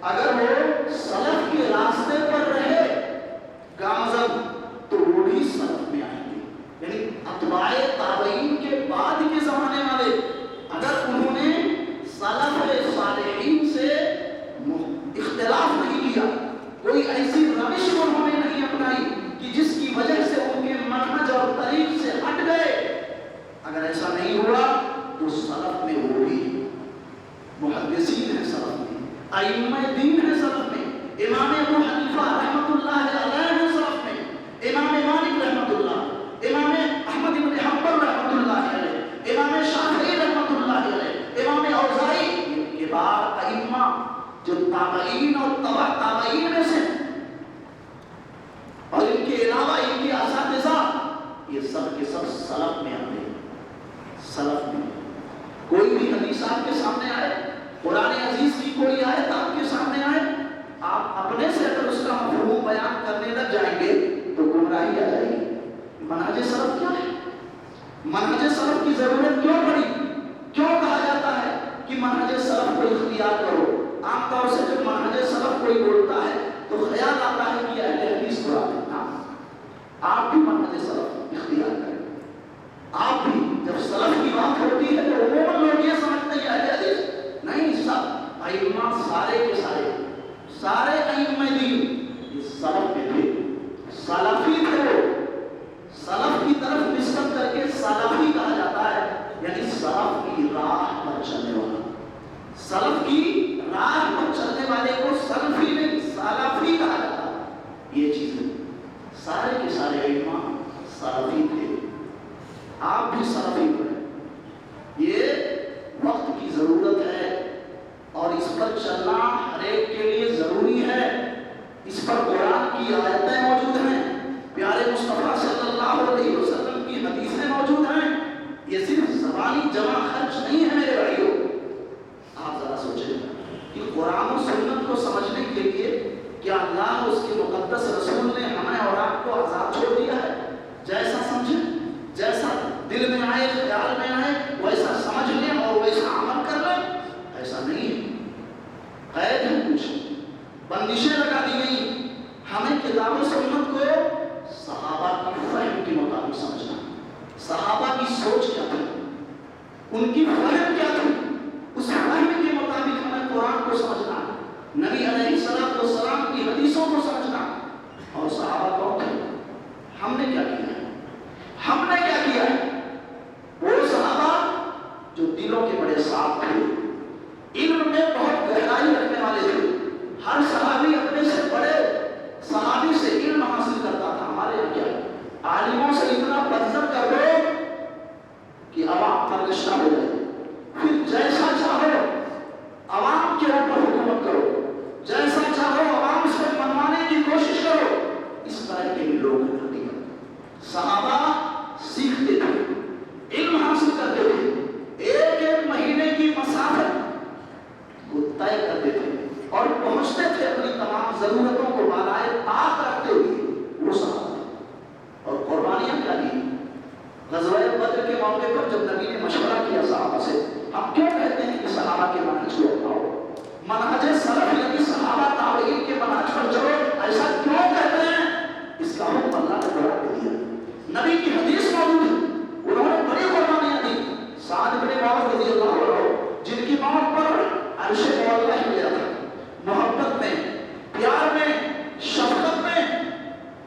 اگر وہ سلف کے راستے پر رہے گامزن تو وہ بھی سلف میں آئیں گے. یعنی اتباع تابعین کے بعد کے زمانے والے اگر انہوں نے سلف صالحین سے اختلاف نہیں کیا، کوئی ایسی روش انہوں نے نہیں اپنائی کہ جس کی وجہ سے ان کے منہج اور طریق سے ہٹ گئے، اگر ایسا نہیں ہوا تو سلف میں وہ بھی محدثین ہیں، سلف میں ائمہ دین ہیں، سلف میں امام ابو حنیفہ رحمۃ اللہ علیہ ہیں، سلف میں امام مالک رحمۃ اللہ، امام احمد بن حنبل رحمۃ اللہ علیہ، امام شافعی رحمۃ اللہ علیہ، امام اوزاعی، ان کے بعد ائمہ جو تابعین اور تبع تابعین میں سے اور ان کے علاوہ ان کے اساتذہ، یہ سب کے سب سلف میں آتے ہیں. سلف میں کوئی بھی حدیث آپ کے سامنے آئے، قرآن عزیز کی کوئی آیت آپ کے سامنے آئے، آپ اپنے سے اگر اس کا مفہوم بیان کرنے لگ جائیں گے تو گمراہی آ جائے گی. منہج سلف کیا ہے؟ منہج سلف کی ضرورت کیوں پڑی؟ کیوں کہا جاتا ہے کہ منہج سلف کو اختیار کرو؟ عام طور سے جب منہج سلف کوئی بولتا ہے تو خیال آتا ہے کہ اہل حدیث کو آپ بھی منہج سلف اختیار کریں. آپ بھی جب سلف کی بات ہوتی ہے تو عموماً لوگ یہ سمجھتے ہیں اہل حدیث نہیں، سب ائمہ سارے کے سارے ائمہ دین یہ سلف میں تھے، سلفی تھے. سلف کی طرف نسبت کر کے سلفی کہا جاتا ہے، یعنی سلف کی راہ پر چلنے والا. سلف کی راہ پر چلنے والے کو سلفی نہیں سلفی کہا جاتا ہے. یہ چیزیں سارے کے سارے ائمہ سلفی تھے، آپ بھی سلفی ہوئے. یہ وقت کی ضرورت ہے اور اس پر چلنا ہر ایک کے لیے ضروری ہے. اس پر قرآن کی آیتیں موجود ہیں، پیارے مصطفیٰ صلی اللہ علیہ وسلم کی حدیثیں موجود ہیں. یہ صرف زبانی جمع خرچ نہیں ہے میرے بھائیوں. آپ ذرا سوچیں کہ قرآن و سنت کو سمجھنے کے لیے کیا اللہ اور اس کے مقدس رسول نے ہمیں اور آپ کو آزاد چھوڑ دیا ہے؟ جیسا سمجھیں، جیسا دل میں آئے، خیال میں آئے ویسا سمجھ لیں اور ویسا عمل کر لیں، ایسا نہیں ہے. قید ہے، کچھ بندشیں لگا دی گئی. ہمیں کتاب و سنت کو صحابہ کی فہم کے مطابق سمجھنا. صحابہ کی سوچ کیا تھی، ان کی فہم کیا تھی، اس فہم کے مطابق ہمیں قرآن کو سمجھنا، نبی علیہ الصلوۃ والسلام کی حدیثوں کو سمجھنا. اور صحابہ کون تھے؟ ہم نے کیا کیا ہے؟ ہم نے کیا کیا ہے؟ وہ صحابہ جو دلوں کے بڑے صاف تھے، علم میں بہت گہرائی رکھنے والے تھے. ہر صحابی اپنے سے بڑے صحابی سے علم حاصل کرتا تھا. ہمارے یہاں کیا عالموں سے اتنا بدزن کر دو کہ عوام پر رشتہ ہو جائے، پھر جیسا چاہو عوام کے اوپر حکومت کرو، جیسا چاہو عوام سے منوانے کی کوشش کرو. اس طرح کے بھی لوگ ہیں. صحابہ سیکھتے تھے، علم حاصل کرتے تھے، ایک ایک مہینے کی مسافت کو طے کرتے تھے اور پہنچتے تھے اپنی تمام ضرورتوں کو بالائے طاقت رکھتے ہوئے. وہ صحابہ اور قربانیاں کیا دی. غزوہ بدر کے موقع پر جب نبی نے مشورہ کیا صحابہ سے، ہم کیوں کہتے ہیں کہ صحابہ کے منہج کو اپناؤ، منہج سلف یعنی صحابہ تابعین کے منہج پر چلو، ایسا کیوں کہتے ہیں؟ اس کا حکم اللہ نے قرآن میں دیا. نبی کی حدیث موجود ہے، انہوں نے بڑی قربانیاں دی. سعد بن معاذ رضی اللہ عنہ جن کی موت پر عرش معلّہ ہل گیا تھا، محبت میں، پیار میں، شفقت میں.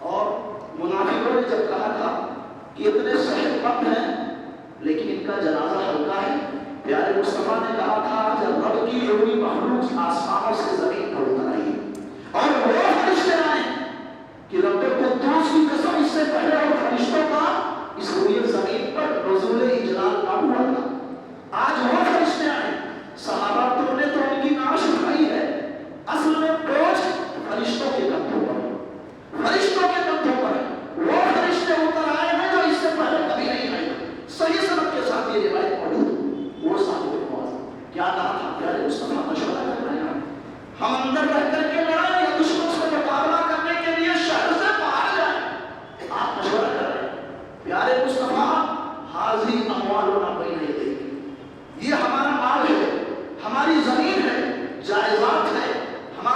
اور منافقوں نے جب کہا تھا کہ اتنے صحت مند ہیں لیکن ان کا جنازہ ہلکا ہے، پیارے مصطفیٰ نے کہا تھا جب رب کی روئی مخلوق آسمانوں سے زمین پر اتر آئی اور وہ فرشتے آئے کہ رب قدوس کی قسم اس سے پہلے اور فرشتوں کا اس روئی زمین پر نزول اجلال نہ ہوا تھا. آج وہ فرشتے آئے. صحابہ تم نے تو ان کی نعش اٹھائی ہے، اصل میں بوجھ فرشتوں کے کندھوں پر، فرشتوں کے کندھوں پر. وہ فرشتے اتر آئے ہیں جو اس سے پہلے کبھی نہیں آئے. صحیح سند کے ساتھ یہ روایت موجود. وہ صاحب کیا کہا تھا پیارے مصطفیٰ؟ مشورہ کر رہے ہیں ہم اندر رہ کر کے لڑائیں یا دشمن سے مقابلہ کرنے کے لیے شہر سے باہر جائیں؟ آپ مشورہ کر رہے ہیں پیارے مصطفیٰ، حاضی اموالنا بین یدیک، یہ ہمارا مال ہے، ہماری زمین ہے، جائیداد ہے، ہمارا